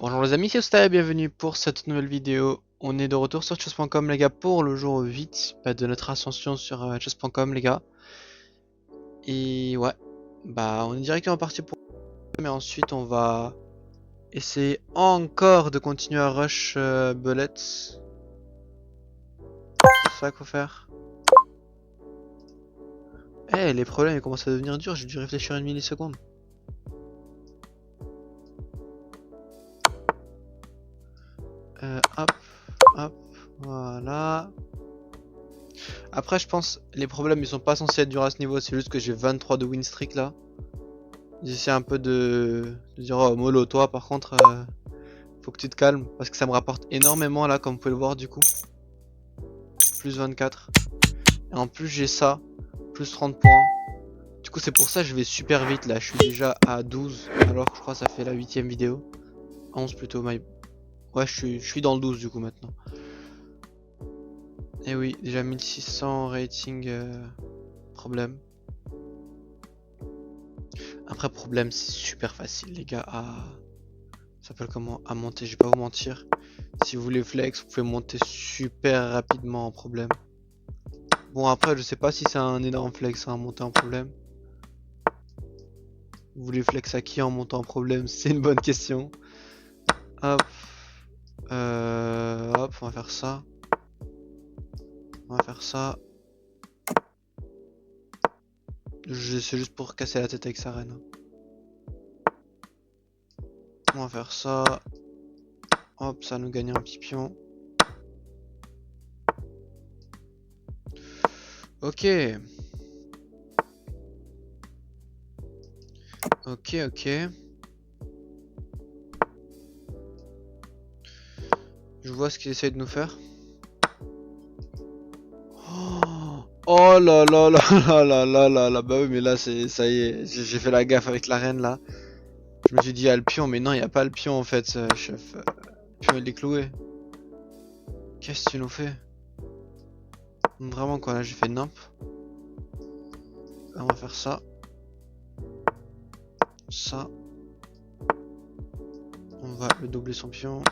Bonjour les amis, c'est Osta et bienvenue pour cette nouvelle vidéo. On est de retour sur chess.com les gars pour le jour 8 de notre ascension sur chess.com les gars. Et ouais, bah on est directement parti pour... Mais ensuite on va essayer encore de continuer à rush Bullets. C'est ça qu'il faut faire. Eh les problèmes ils commencent à devenir durs, j'ai dû réfléchir une milliseconde. Hop, hop, voilà. Après je pense les problèmes ils sont pas censés être durs à ce niveau, c'est juste que j'ai 23 de win streak là. J'essaie un peu de dire oh mollo toi par contre faut que tu te calmes parce que ça me rapporte énormément là comme vous pouvez le voir du coup. Plus 24. Et en plus j'ai ça, plus 30 points. Du coup c'est pour ça que je vais super vite là, je suis déjà à 12 alors que je crois que ça fait la 8ème vidéo. 11 plutôt, ouais je suis dans le 12 du coup maintenant. Et oui, déjà 1600 rating problème. Après problème c'est super facile les gars à... Ça s'appelle comment? À monter, je vais pas vous mentir. Si vous voulez flex, vous pouvez monter super rapidement en problème. Bon après je sais pas si c'est un énorme flex à monter en problème. Vous voulez flex à qui en montant en problème? C'est une bonne question. Hop. Hop, on va faire ça. On va faire ça. C'est juste pour casser la tête avec sa reine. On va faire ça. Hop, ça va nous gagner un petit pion. Ok. Ok, ok. Je vois ce qu'il essaie de nous faire. Oh là là là là là là là là. Bah oui mais là c'est ça y est, j'ai fait la gaffe avec la reine là. Je me suis dit il y a le pion mais non il n'y a pas le pion en fait chef. Le pion il est cloué. Qu'est-ce que tu nous fais? Vraiment quoi là j'ai fait nimp. On va faire ça. Ça. On va le doubler son pion.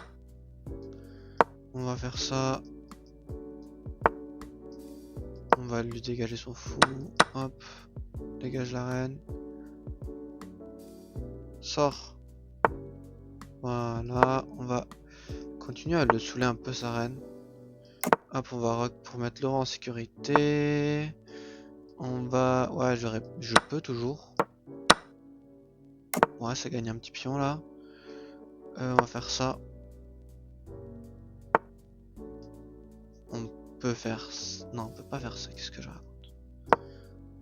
On va faire ça. On va lui dégager son fou. Hop. Dégage la reine. Sors. Voilà. On va continuer à le saouler un peu sa reine. Hop, on va rock pour mettre Laurent en sécurité. On va... Ouais, je peux toujours. Ouais, ça gagne un petit pion là. On va faire ça. On peut faire... Non, on peut pas faire ça. Qu'est-ce que je raconte?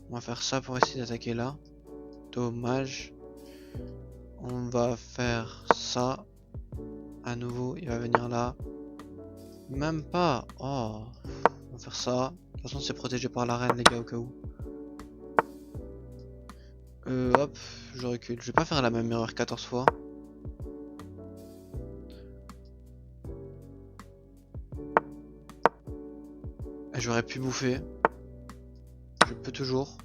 On va faire ça pour essayer d'attaquer là. Dommage. On va faire ça. À nouveau, il va venir là. Même pas. Oh. On va faire ça. De toute façon, c'est protégé par la reine, les gars, au cas où. Hop, je recule. Je vais pas faire la même erreur 14 fois. J'aurais pu bouffer. Je peux toujours.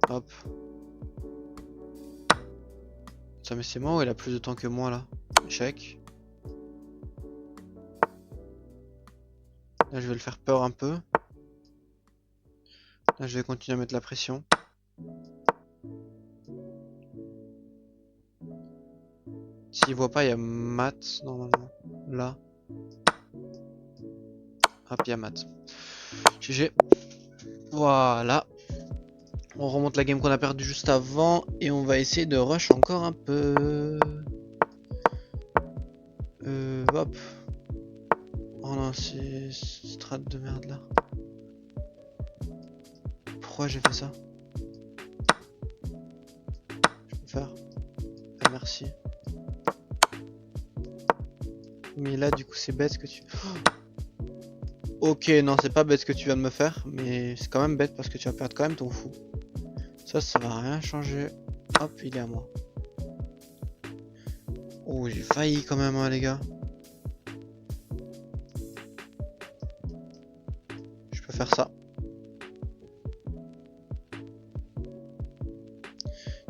Hop. Ça mais c'est moi ou il a plus de temps que moi là? Échec. Là je vais le faire peur un peu. Là je vais continuer à mettre la pression. S'il voit pas, il y a mat normalement. Là. Hop, il y a mat. GG. Voilà. On remonte la game qu'on a perdue juste avant. Et on va essayer de rush encore un peu. Hop. Oh non, c'est strat de merde là. Pourquoi j'ai fait ça? Je peux faire. Ah, merci. Mais là, du coup, c'est bête ce que tu... Ok, non, c'est pas bête ce que tu viens de me faire, mais c'est quand même bête parce que tu vas perdre quand même ton fou. Ça va rien changer. Hop, il est à moi. Oh, j'ai failli quand même, hein, les gars. Je peux faire ça.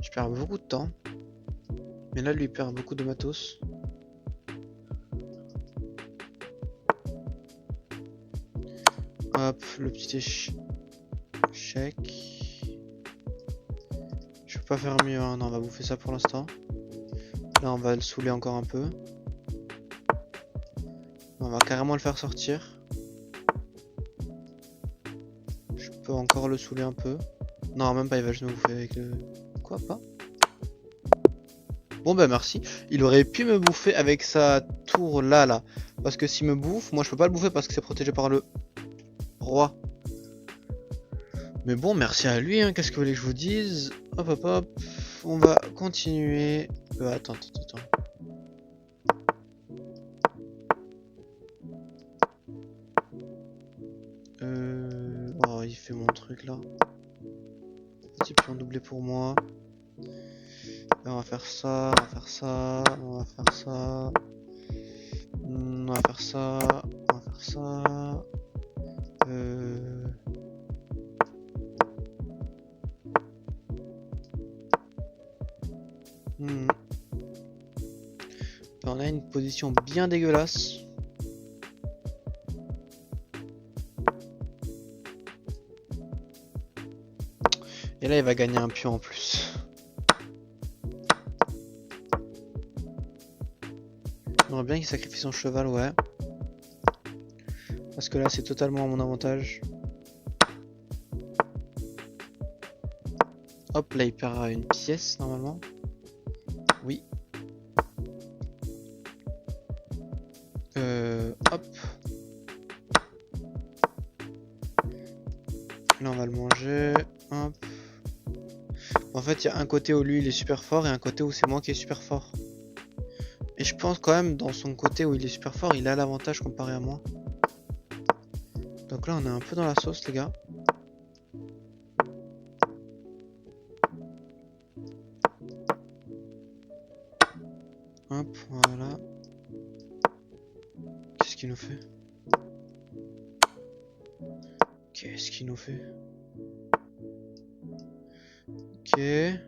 Je perds beaucoup de temps. Mais là, lui perd beaucoup de matos. Hop, le petit échec. Je peux pas faire mieux, hein. Non, on va bouffer ça pour l'instant. Là, on va le saouler encore un peu. On va carrément le faire sortir. Je peux encore le saouler un peu. Non, même pas, il va juste me bouffer avec le... Quoi, pas? Bon bah merci. Il aurait pu me bouffer avec sa tour là. Parce que s'il me bouffe, moi je peux pas le bouffer parce que c'est protégé par le roi. Mais bon, merci à lui, hein. Qu'est-ce que vous voulez que je vous dise? Hop hop hop. On va continuer. Attends. Oh, il fait mon truc là. Petit pion doublé pour moi. On va faire ça, on va faire ça, on va faire ça. On va faire ça, on va faire ça. On a une position bien dégueulasse. Et là, il va gagner un pion en plus. J'aimerais bien qu'il sacrifie son cheval, ouais. Parce que là, c'est totalement à mon avantage. Hop, là, il perd une pièce, normalement. Oui. Hop. Là, on va le manger. Hop. En fait, il y a un côté où lui, il est super fort et un côté où c'est moi qui est super fort. Et je pense quand même, dans son côté où il est super fort, il a l'avantage comparé à moi. Donc là, on est un peu dans la sauce, les gars. Hop, voilà. Qu'est-ce qu'il nous fait? Qu'est-ce qu'il nous fait? Ok. Et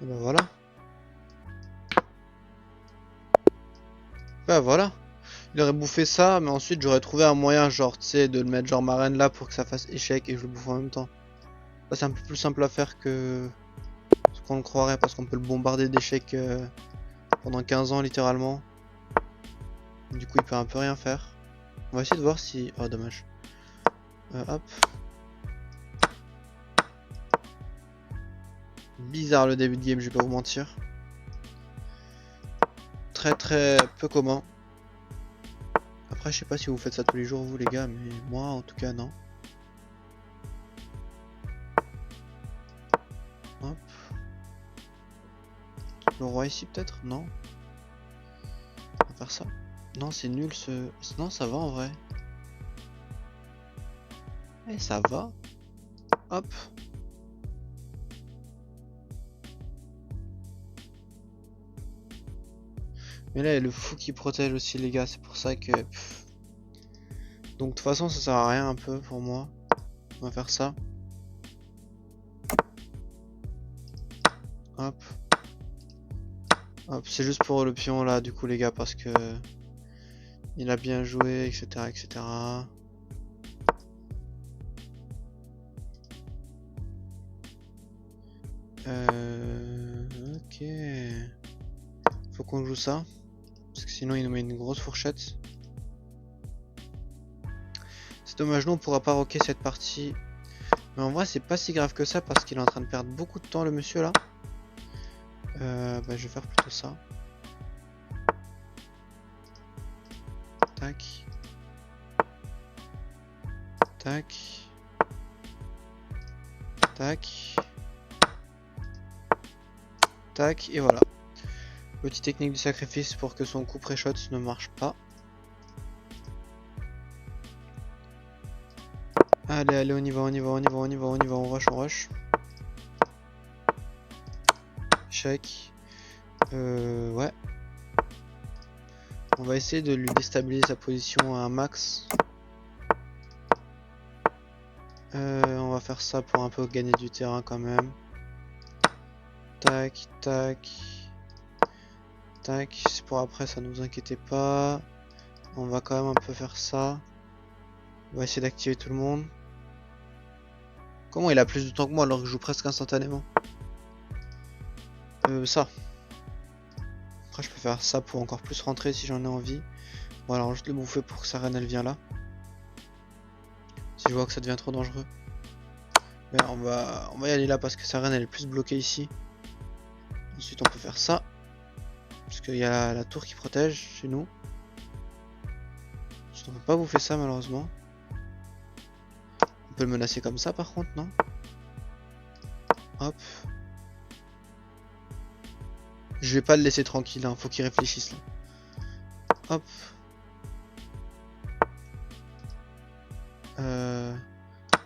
ben voilà. Ben voilà. Il aurait bouffé ça, mais ensuite j'aurais trouvé un moyen, genre, tu sais, de le mettre genre marraine là pour que ça fasse échec et je le bouffe en même temps. Ça c'est un peu plus simple à faire que ce qu'on le croirait parce qu'on peut le bombarder d'échecs pendant 15 ans littéralement. Du coup il peut un peu rien faire. On va essayer de voir si... Oh dommage. Hop. Bizarre le début de game, je vais pas vous mentir. Très peu commun. Après je sais pas si vous faites ça tous les jours vous les gars, mais moi en tout cas non. Hop. Le roi ici peut-être? Non. On va faire ça. Non c'est nul ce... Non ça va en vrai. Eh ça va. Hop. Mais là il y a le fou qui protège aussi les gars, c'est pour ça que... Donc de toute façon ça sert à rien un peu pour moi. On va faire ça. Hop. Hop, c'est juste pour le pion là du coup les gars parce que... Il a bien joué, etc. etc. Ok. Faut qu'on joue ça. Parce que sinon il nous met une grosse fourchette. C'est dommage, nous on pourra pas rocker cette partie. Mais en vrai c'est pas si grave que ça parce qu'il est en train de perdre beaucoup de temps le monsieur là. Bah je vais faire plutôt ça. Tac. Tac. Tac. Tac. Et voilà. Petite technique du sacrifice pour que son coup pré-shot ne marche pas. Allez, allez, on y va, on rush. échec. Ouais. On va essayer de lui déstabiliser sa position à un max. On va faire ça pour un peu gagner du terrain quand même. Tac, tac. Tac, c'est pour après, ça ne vous inquiétez pas. On va quand même un peu faire ça. On va essayer d'activer tout le monde. Comment il a plus de temps que moi alors que je joue presque instantanément? Ça. Après je peux faire ça pour encore plus rentrer si j'en ai envie. Bon alors juste le bouffer pour que sa reine elle vienne là. Si je vois que ça devient trop dangereux. Mais on va y aller là parce que sa reine elle est plus bloquée ici. Ensuite on peut faire ça. Parce qu'il y a la tour qui protège chez nous. Ensuite on peut pas bouffer ça malheureusement. On peut le menacer comme ça par contre, non? Hop. Je vais pas le laisser tranquille, hein. Faut qu'il réfléchisse là. Hop.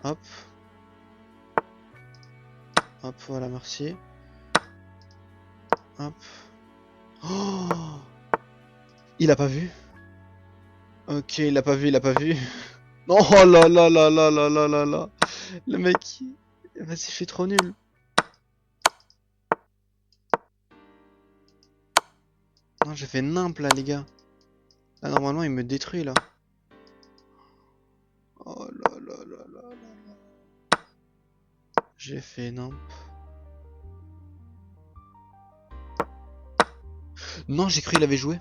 Hop. Hop, voilà, merci. Hop. Oh, il a pas vu. Ok, il a pas vu, il a pas vu. Oh là là là là là là là là. Le mec, vas-y, je suis trop nul. Non, j'ai fait nimp là, les gars. Là, normalement, il me détruit là. Oh là là là là là. J'ai fait nimp. Non, j'ai cru qu'il avait joué.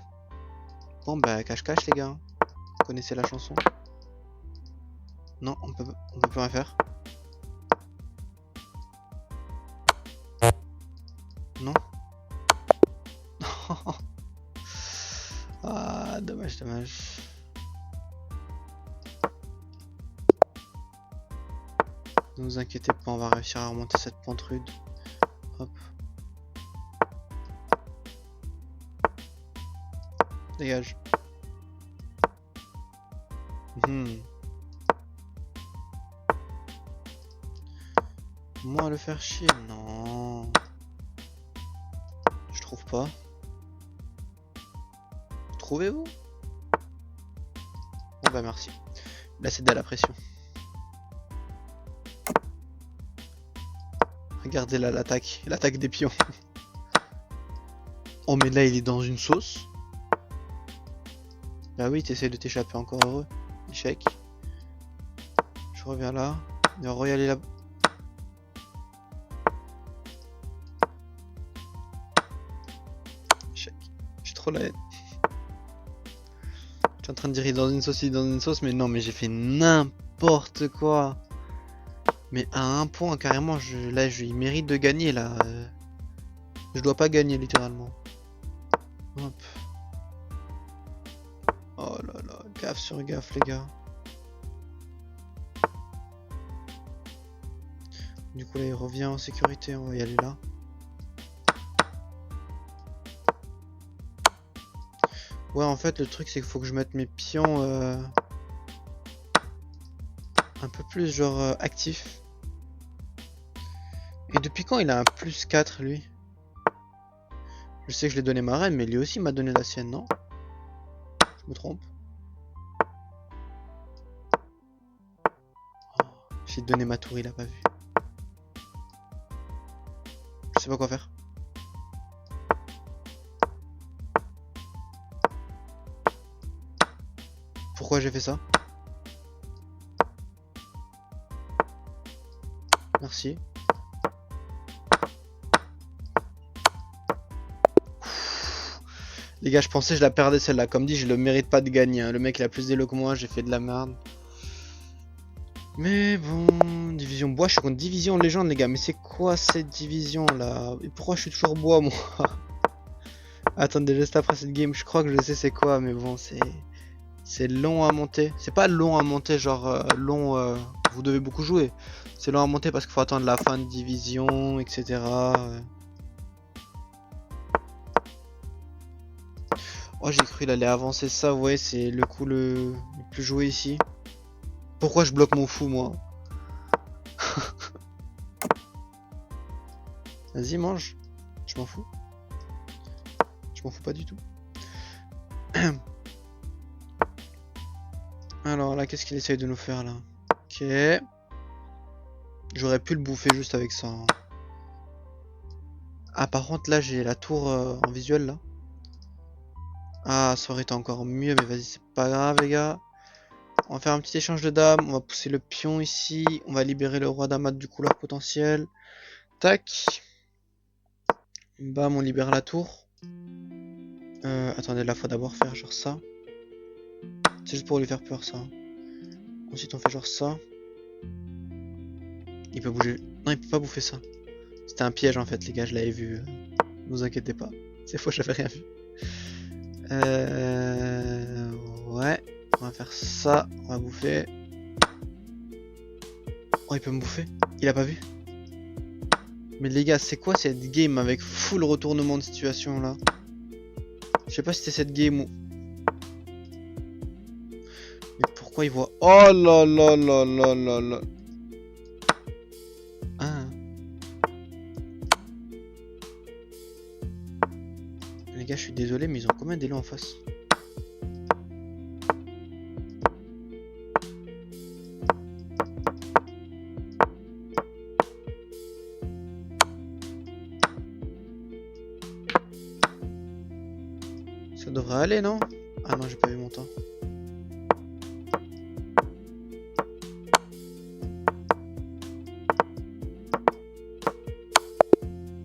Bon, bah, cache-cache, les gars. Vous connaissez la chanson. Non, on peut plus rien faire. Non. Ah, dommage, dommage. Ne vous inquiétez pas, on va réussir à remonter cette pente rude. Hop. Dégage. Moi le faire chier, non. Je trouve pas. Trouvez-vous? Bon bah merci. Là c'est de la pression. Regardez là l'attaque. L'attaque des pions. Oh mais là il est dans une sauce. Bah oui, t'essayes de t'échapper, encore heureux. Échec. Je reviens là. Il va re-y-aller là. Échec. J'ai trop la haine. Je suis en train de dire il est dans une sauce, il est dans une sauce, mais non, mais j'ai fait n'importe quoi. Mais à un point, carrément, il mérite de gagner là. Je dois pas gagner littéralement. Hop. Oh là là, gaffe sur gaffe les gars. Du coup là il revient en sécurité, on va y aller là. Ouais en fait le truc c'est qu'il faut que je mette mes pions un peu plus genre actifs. Et depuis quand il a un plus 4 lui? Je sais que je l'ai donné ma reine mais lui aussi m'a donné la sienne, non? Je me trompe. Oh, j'ai donné ma tour, il a pas vu. Je sais pas quoi faire. Pourquoi j'ai fait ça? Merci. Les gars, je pensais que je la perdais celle-là. Comme dit, je le mérite pas de gagner. Hein. Le mec il a plus d'élo que moi, j'ai fait de la merde. Mais bon, division bois, je suis contre division légende les gars. Mais c'est quoi cette division là? Et pourquoi je suis toujours bois moi? Attendez, juste après cette game, je crois que je sais c'est quoi. Mais bon, c'est long à monter. C'est pas long à monter, genre long, vous devez beaucoup jouer. C'est long à monter parce qu'il faut attendre la fin de division, etc. Oh, j'ai cru qu'il allait avancer ça, ouais, c'est le coup le plus joué ici. Pourquoi je bloque mon fou, moi? Vas-y, mange. Je Je m'en fous. Je m'en fous pas du tout. Alors là, qu'est-ce qu'il essaye de nous faire là? Ok. J'aurais pu le bouffer juste avec ça, hein. Ah, par contre, là, j'ai la tour en visuel là. Ah, ça aurait été encore mieux, mais vas-y, c'est pas grave, les gars. On va faire un petit échange de dames. On va pousser le pion ici. On va libérer le roi d'amas du couleur potentiel. Tac. Bam, on libère la tour. Attendez, là, faut d'abord faire genre ça. C'est juste pour lui faire peur, ça. Ensuite, on fait genre ça. Il peut bouger. Non, il peut pas bouffer ça. C'était un piège, en fait, les gars, je l'avais vu. Ne vous inquiétez pas. C'est faux, j'avais rien vu. Ouais. On va faire ça. On va bouffer. Oh, il peut me bouffer. Il a pas vu. Mais les gars, c'est quoi cette game avec full retournement de situation là? Je sais pas si c'est cette game ou... Mais pourquoi il voit... Oh là là là là là là. Ah. Les gars, je suis désolé, mais ils ont combien d'élos en face? Ça devrait aller, non? Ah non, j'ai pas vu mon temps.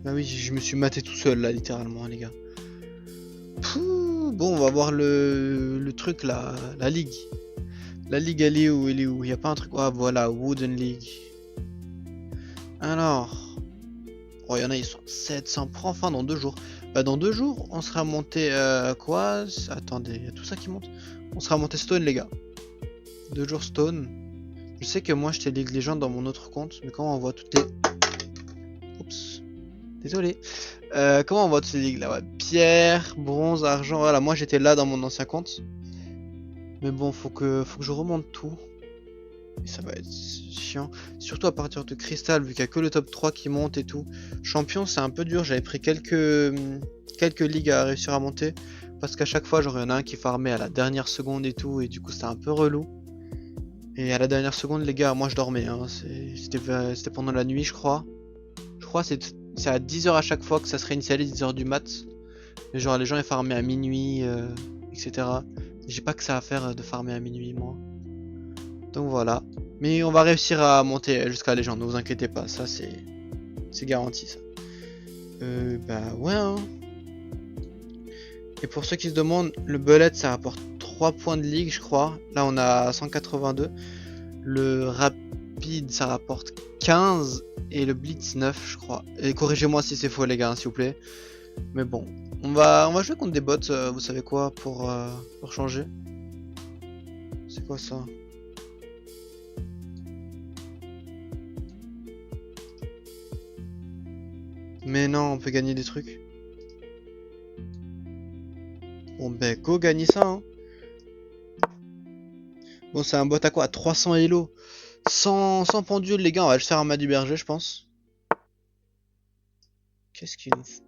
Bah oui, je me suis maté tout seul là, littéralement, les gars. Pouh, bon, on va voir le truc là, la ligue. La ligue, elle est où? Elle est où? Y a pas un truc... Ah voilà, Wooden League. Alors... Oh, y en a, ils sont 700 francs, enfin dans 2 jours. Bah dans 2 jours, on sera monté... quoi? Attendez, y a tout ça qui monte? On sera monté Stone, les gars. 2 jours Stone. Je sais que moi, j'étais League Legend dans mon autre compte, mais comment on voit toutes les... Oups. Désolé. Comment on voit toutes les ligues là? Ouais. Pierre, bronze, argent, voilà. Moi, j'étais là dans mon ancien compte. Mais bon, faut que je remonte tout. Et ça va être chiant. Surtout à partir de cristal, vu qu'il n'y a que le top 3 qui monte et tout. Champion, c'est un peu dur. J'avais pris quelques ligues à réussir à monter. Parce qu'à chaque fois, genre, il y en a un qui farmait à la dernière seconde et tout. Et du coup, c'était un peu relou. Et à la dernière seconde, les gars, moi je dormais. Hein. C'était pendant la nuit, je crois. Je crois que c'est à 10h à chaque fois que ça se réinitialise, 10h du mat. Mais genre, les gens ils farmaient à minuit, etc. J'ai pas que ça à faire de farmer à minuit, moi. Donc voilà. Mais on va réussir à monter jusqu'à légende, ne vous inquiétez pas, ça c'est garanti ça. Bah ouais hein. Et pour ceux qui se demandent, le bullet ça rapporte 3 points de ligue je crois. Là on a 182. Le rapide ça rapporte 15 et le blitz 9 je crois. Et corrigez-moi si c'est faux les gars hein, s'il vous plaît. Mais bon, on va jouer contre des bots, vous savez quoi, pour changer. C'est quoi ça? Mais non, on peut gagner des trucs. Bon ben go gagner ça hein. Bon c'est un bot à quoi? À 300 elo. Sans pendule les gars, on va juste faire un mat du berger je pense. Qu'est-ce qu'il nous faut?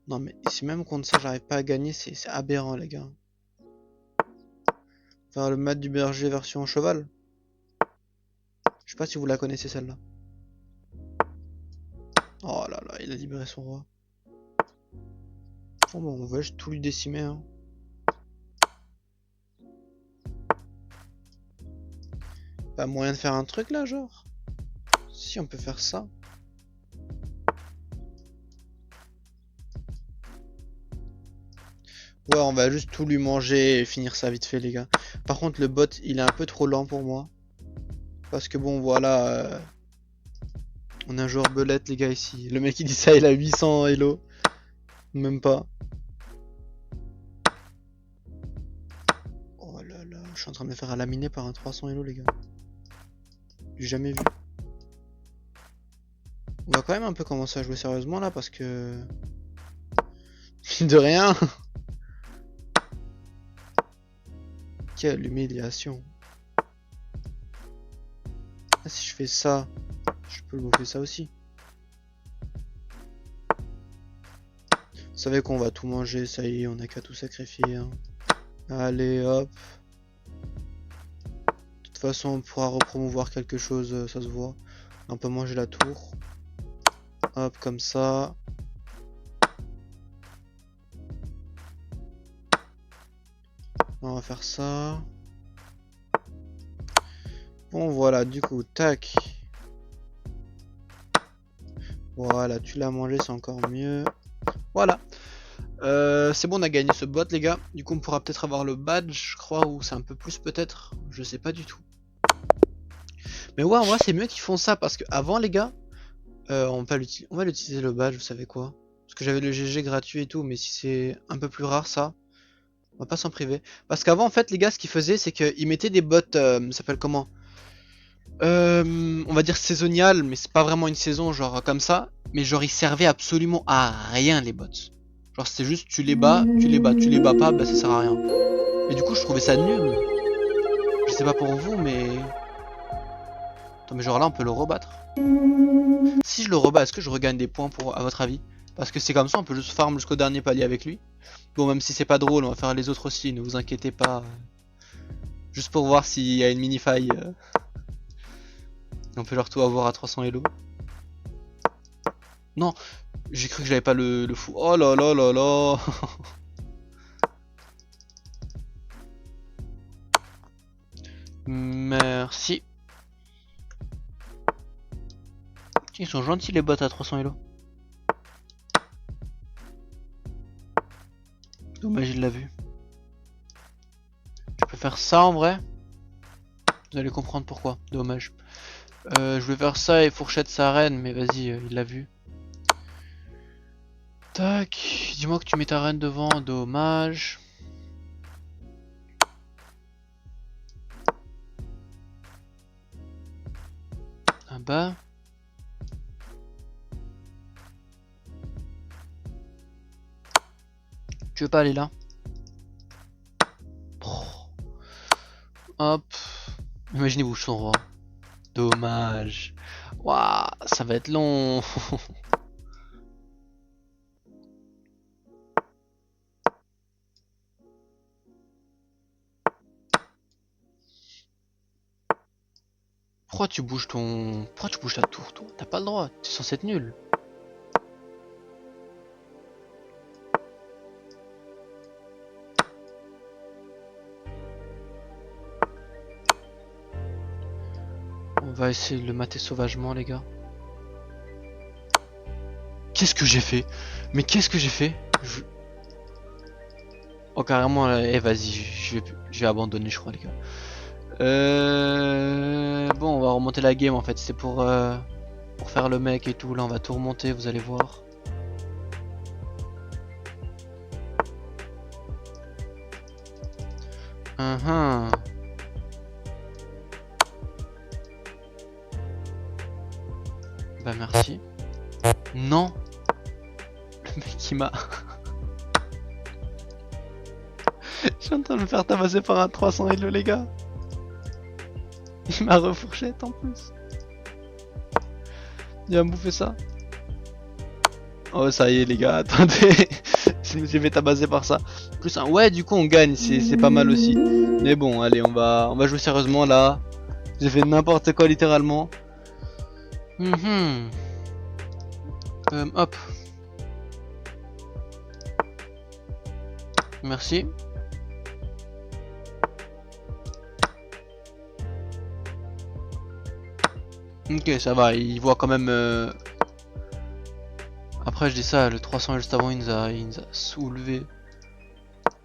Non mais si même contre ça j'arrive pas à gagner, c'est aberrant les gars. Faire le mat du berger version cheval. Je sais pas si vous la connaissez celle-là. Oh là là, il a libéré son roi. Bon, on va juste tout lui décimer. Hein. Pas moyen de faire un truc là, genre? Si, on peut faire ça. Ouais, on va juste tout lui manger et finir ça vite fait, les gars. Par contre, le bot, il est un peu trop lent pour moi. Parce que bon, voilà. On a un joueur belette, les gars, ici. Le mec, il dit ça, il a 800 elo. Même pas. Oh là là, je suis en train de me faire laminer par un 300 elo, les gars. J'ai jamais vu. On va quand même un peu commencer à jouer sérieusement là parce que... De rien. Quelle humiliation. Ah, si je fais ça, je peux bouffer ça aussi. savez qu'on va tout manger, ça y est, on a qu'à tout sacrifier. Hein. Allez, hop. De toute façon, on pourra repromouvoir quelque chose, ça se voit. On peut manger la tour. Hop, comme ça. On va faire ça. Bon, voilà, du coup, tac. Voilà, tu l'as mangé, c'est encore mieux. Voilà. C'est bon, on a gagné ce bot, les gars. Du coup, on pourra peut-être avoir le badge, je crois, ou c'est un peu plus, peut-être. Je sais pas du tout. Mais ouais, en vrai, c'est mieux qu'ils font ça, parce que avant, les gars, on va l'utiliser le badge, vous savez quoi? Parce que j'avais le GG gratuit et tout, mais si c'est un peu plus rare, ça, on va pas s'en priver. Parce qu'avant, en fait, les gars, ce qu'ils faisaient, c'est qu'ils mettaient des bots, ça s'appelle comment? On va dire saisonnial, mais c'est pas vraiment une saison, genre comme ça. Mais genre, ils servaient absolument à rien, les bots. Genre, c'était juste, tu les bats, tu les bats, tu les bats pas, bah ça sert à rien. Et du coup, je trouvais ça nul. Je sais pas pour vous, mais... Attends, mais genre là, on peut le rebattre. Si je le rebats, est-ce que je regagne des points à votre avis? Parce que c'est comme ça, on peut juste farm jusqu'au dernier palier avec lui. Bon, même si c'est pas drôle, on va faire les autres aussi, ne vous inquiétez pas. Juste pour voir s'il y a une mini-faille. On peut leur tout avoir à 300 elo. Non, j'ai cru que j'avais pas le fou. Oh là là là là. Merci. Ils sont gentils les bots à 300 elo. Dommage, il l'a vu. Je peux faire ça en vrai. Vous allez comprendre pourquoi. Dommage. Je vais faire ça et fourchette sa reine, mais vas-y, il l'a vu. Tac, dis-moi que tu mets ta reine devant, dommage. Ah bah. Tu veux pas aller là? Oh. Hop. Imaginez-vous, je suis son roi. Dommage. Waouh, ça va être long. Pourquoi tu bouges ton... Pourquoi tu bouges ta tour, toi? T'as pas le droit, t'es censé être nul. On va essayer de le mater sauvagement, les gars. Qu'est-ce que j'ai fait? Mais qu'est-ce que j'ai fait? Oh, carrément, eh, vas-y, je vais abandonner, je crois, les gars. Bon, on va remonter la game, en fait. C'est pour faire le mec et tout. Là, on va tout remonter, vous allez voir. Bah, merci. Non. Le mec, il m'a... Je suis en train de me faire tabasser par un 300 elo, les gars. Il m'a refourchette en plus. Il va me bouffer ça. Oh, ça y est, les gars, attendez. Je me suis fait tabasser par ça. Plus un... Ouais, du coup, on gagne, c'est pas mal aussi. Mais bon, allez, on va jouer sérieusement là. J'ai fait n'importe quoi, littéralement. Hop. Merci. Ok, ça va, il voit quand même... Après, je dis ça, le 300 juste avant, il nous a soulevé.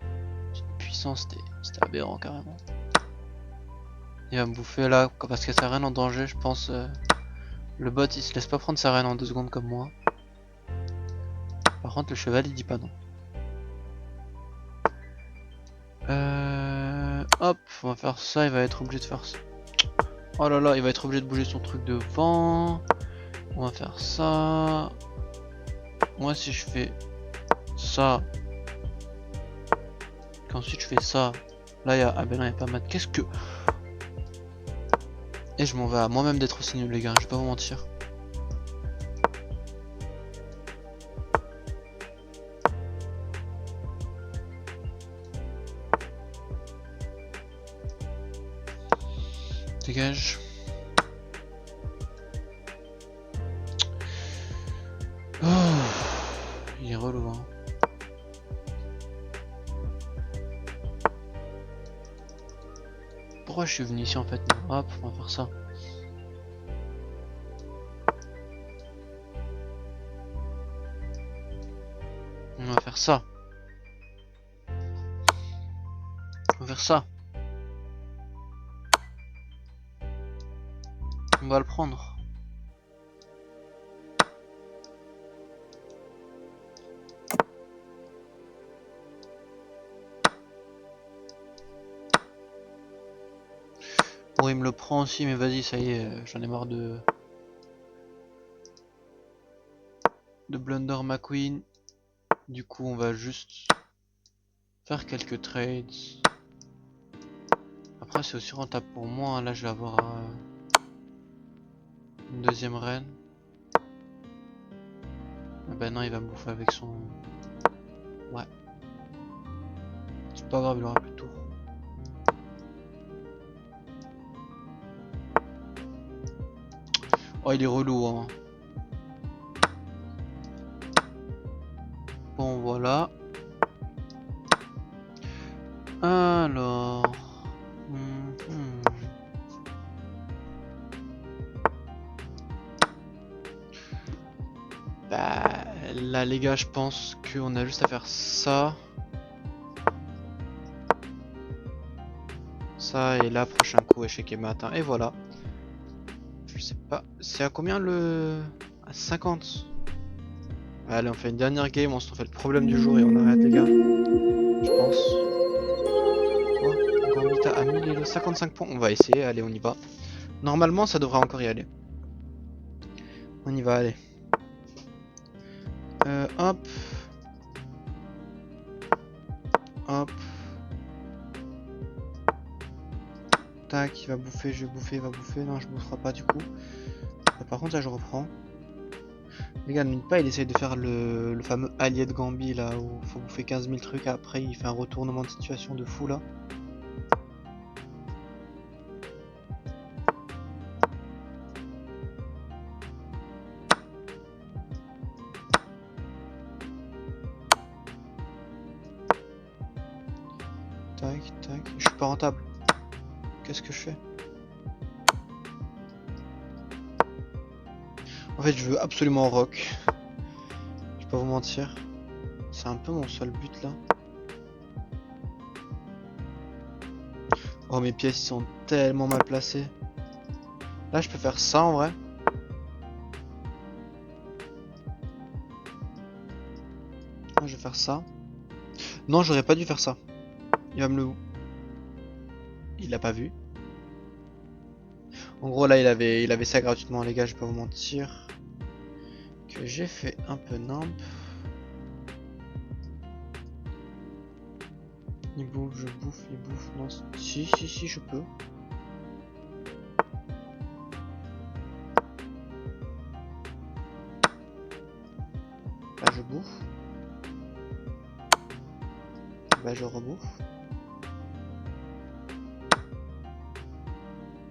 Une puissance, c'était aberrant, carrément. Il va me bouffer là, parce que sa reine en danger, je pense. Le bot, il se laisse pas prendre sa reine en 2 secondes comme moi. Par contre, le cheval, il dit pas non. Hop, on va faire ça, il va être obligé de faire ça. Oh là là, il va être obligé de bouger son truc devant. On va faire ça. Moi, si je fais ça, qu'ensuite je fais ça, là, il y a... Ah ben non, il y a pas mal. Qu'est-ce que... Et je m'en vais à moi-même d'être aussi nul, les gars, je vais pas vous mentir. dégage. Oh, il est relou, hein. Pourquoi je suis venu ici en fait? Hop, on va faire ça. On va faire ça. On va faire ça. On va le prendre. Bon, il me le prend aussi, mais vas-y, ça y est, j'en ai marre de Blunder McQueen. Du coup, on va juste faire quelques trades. Après, c'est aussi rentable pour moi, hein. Là, je vais avoir une deuxième reine. Ah bah non, il va me bouffer avec son... Ouais. C'est pas grave, il aura plus de tour. Oh, il est relou, hein. Bon, voilà. Alors... Bah, là, les gars, je pense qu'on a juste à faire ça. Ça, et là, prochain coup, échec et matin. Et voilà. Je sais pas. C'est à combien le... À 50. Allez, on fait une dernière game, on se fait le problème du jour et on arrête, les gars. Je pense. Quoi? Gambita a 1055 points. On va essayer, allez, on y va. Normalement, ça devrait encore y aller. On y va, allez. Hop. Hop. Tac, il va bouffer, je vais bouffer, il va bouffer. Non, je boufferai pas du coup. Par contre, là, je reprends. Les gars, ne pas, il essaye de faire le fameux allié de Gambi là où il faut bouffer 15 000 trucs. Après, il fait un retournement de situation de fou là. Tac, tac. Je suis pas rentable. Qu'est-ce que je fais? En fait, je veux absolument rock. Je vais pas vous mentir. C'est un peu mon seul but là. Oh, mes pièces ils sont tellement mal placées. Là, je peux faire ça en vrai. Là, je vais faire ça. Non, j'aurais pas dû faire ça. Il va me le... Il l'a pas vu. En gros, là, il avait ça gratuitement, les gars, je vais pas vous mentir. Que j'ai fait un peu nimp. Il bouffe, je bouffe, il bouffe. Non, si, si, si, je peux. Là, je bouffe. Bah, je rebouffe.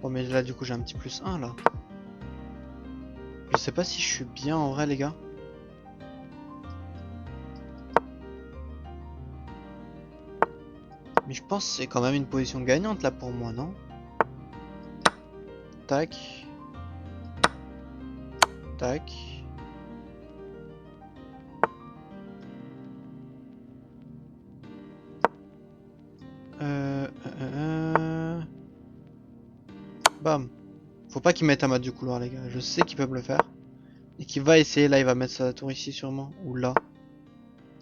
Bon, mais là, du coup, j'ai un petit plus 1 là. Je sais pas si je suis bien en vrai, les gars. Mais je pense que c'est quand même une position gagnante là pour moi, non? Tac. Tac. Bam. Faut pas qu'il mette un mat du couloir, les gars. Je sais qu'ils peuvent le faire. Et qu'il va essayer. Là, il va mettre sa tour ici, sûrement. Ou là.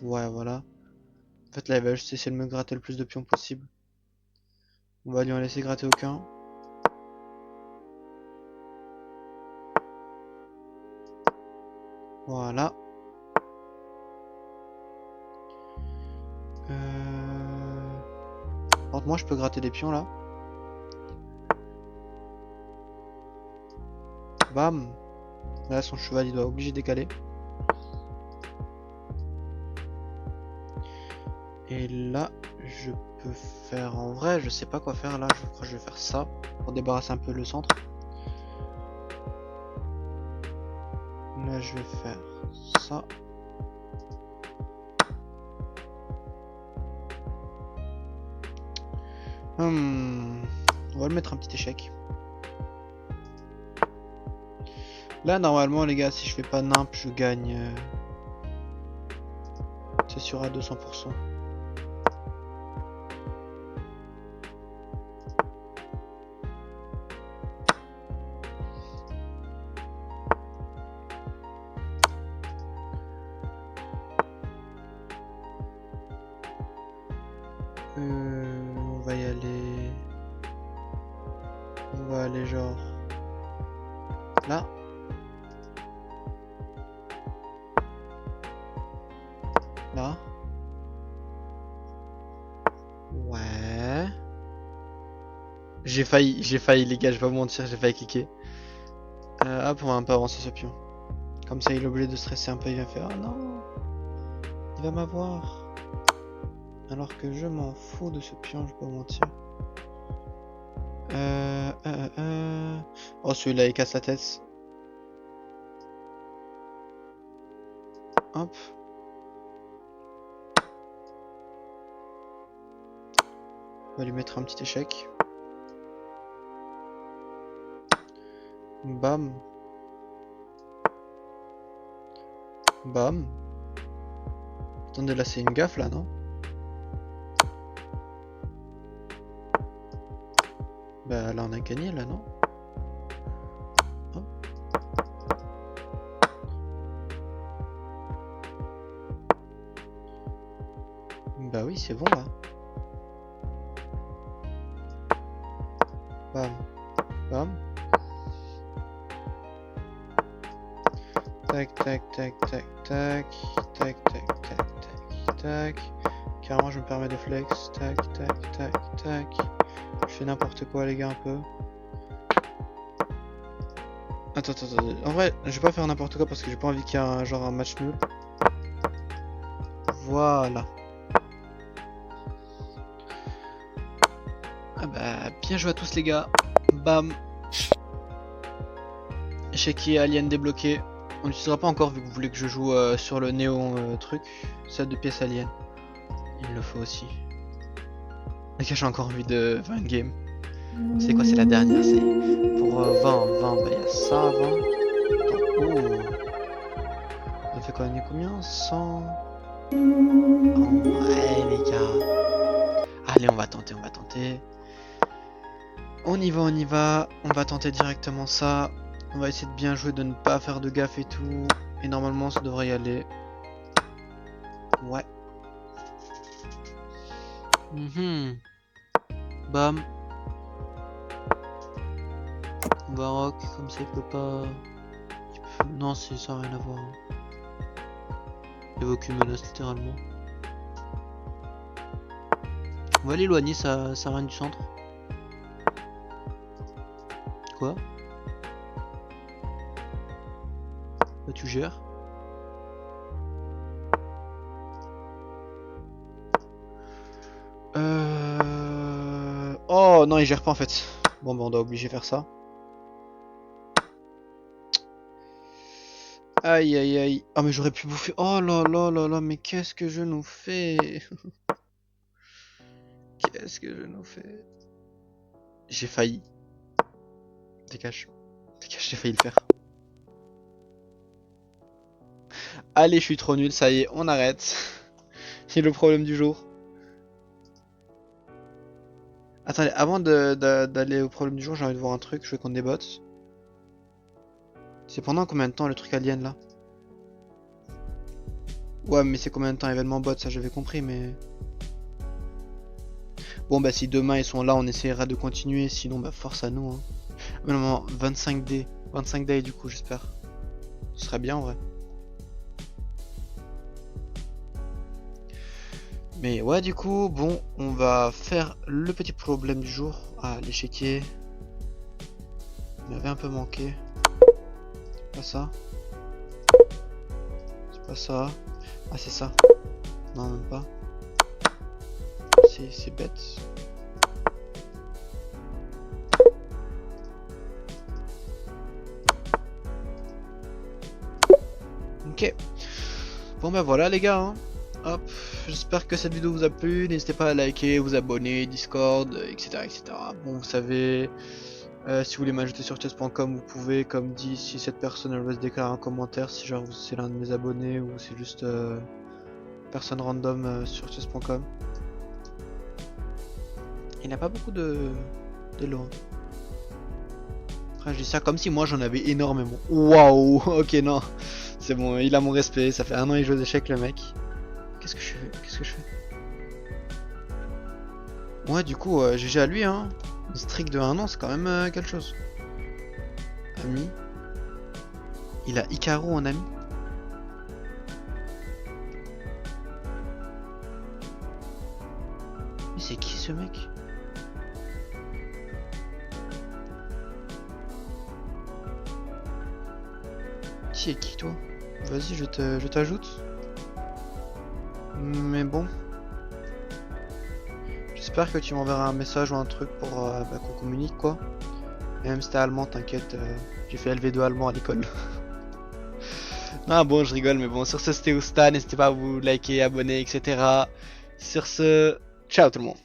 Ouais, voilà. En fait, là, il va juste essayer de me gratter le plus de pions possible. On va lui en laisser gratter aucun. Voilà. Par contre, moi, je peux gratter des pions, là. Bam. Là, son cheval, il doit obliger de décaler. Et là, je peux faire... En vrai, je sais pas quoi faire, là. Je crois que je vais faire ça. pour débarrasser un peu le centre. Là je vais faire ça. On va le mettre un petit échec. Là normalement les gars, si je fais pas nimp, je gagne. C'est sûr à 200%. On va y aller. On va aller genre là. Là. Ouais. J'ai failli les gars, je vais pas vous mentir, j'ai failli cliquer. Hop, on va un peu avancer ce pion. Comme ça il est obligé de stresser un peu, il va faire ah non, il va m'avoir. Alors que je m'en fous de ce pion, je vais pas vous mentir. Oh celui-là il casse la tête. Hop. On va lui mettre un petit échec. Bam. Bam. Attendez, là c'est une gaffe là, non? Bah là on a gagné là, non? Hop. Bah oui, c'est bon là. Bam. Bam. Tac, tac, tac, tac, tac. Tac, tac, tac, tac, tac. Carrément, je me permets de flex. Tac, tac, tac, tac. Je fais n'importe quoi, les gars, un peu. Attends. En vrai, je vais pas faire n'importe quoi parce que j'ai pas envie qu'il y ait un, genre un match nul. Voilà. Ah bah, bien joué à tous, les gars. Bam. Échiquier alien débloqué. On n'utilisera pas encore vu que vous voulez que je joue sur le néon truc. Set de pièces alien. Il le faut aussi. Les gars, j'ai encore envie de faire une game. C'est quoi, c'est la dernière, c'est pour 20, bah il y a ça avant. Oh. On fait quoi, on est combien? 100. Oh, ouais les gars. Allez, on va tenter. On y va. On va tenter directement ça. On va essayer de bien jouer, de ne pas faire de gaffe et tout. Et normalement, ça devrait y aller. Ouais. Bam. On va rock, comme ça il peut pas... Non, ça n'a rien à voir. Il n'y a aucune menace littéralement. On va l'éloigner, ça reine du centre. Quoi? Bah tu gères. Oh non, il gère pas en fait. Bon bah on doit obliger faire ça. Aïe aïe aïe. Ah mais j'aurais pu bouffer. Oh là là là là, mais qu'est-ce que je nous fais? Qu'est-ce que je nous fais? J'ai failli. Dégage. Dégage, j'ai failli le faire. Allez, je suis trop nul, ça y est, on arrête. C'est le problème du jour. Attendez, avant d'aller au problème du jour, j'ai envie de voir un truc, je vais contre des bots. C'est pendant combien de temps le truc alien là? Ouais, mais c'est combien de temps événement bot, ça j'avais compris, mais... Bon bah si demain ils sont là, on essaiera de continuer, sinon bah force à nous. Hein. Mais non, 25D. 25D du coup, j'espère. Ce serait bien en vrai. Mais ouais, du coup, bon, on va faire le petit problème du jour. Ah, l'échiquier. Il m'avait un peu manqué. C'est pas ça. C'est pas ça. Ah, c'est ça. Non, même pas. C'est bête. Ok. Bon bah voilà les gars, hein. Hop, j'espère que cette vidéo vous a plu, n'hésitez pas à liker, vous abonner, Discord, etc. etc. Bon vous savez, si vous voulez m'ajouter sur chess.com vous pouvez, comme dit, si cette personne elle veut se déclarer un commentaire, si genre c'est l'un de mes abonnés ou c'est juste personne random sur chess.com. Il n'y a pas beaucoup de lots. Après je dis ça comme si moi j'en avais énormément. Waouh, ok non, c'est bon, il a mon respect, ça fait un an il joue aux échecs le mec. Qu'est-ce que je fais? Qu'est-ce que je fais? Ouais, du coup, GG à lui, hein. Une streak de 1 an, c'est quand même quelque chose. Ami. Il a Icaro en ami. Mais c'est qui ce mec? Qui est qui toi? Vas-y, je t'ajoute. Mais bon. J'espère que tu m'enverras un message ou un truc pour qu'on communique quoi. Et même si t'es allemand, t'inquiète, j'ai fait LV2 allemand à l'école. Ah bon, je rigole, mais bon, sur ce c'était Oustan, n'hésitez pas à vous liker, abonner, etc. Sur ce, ciao tout le monde.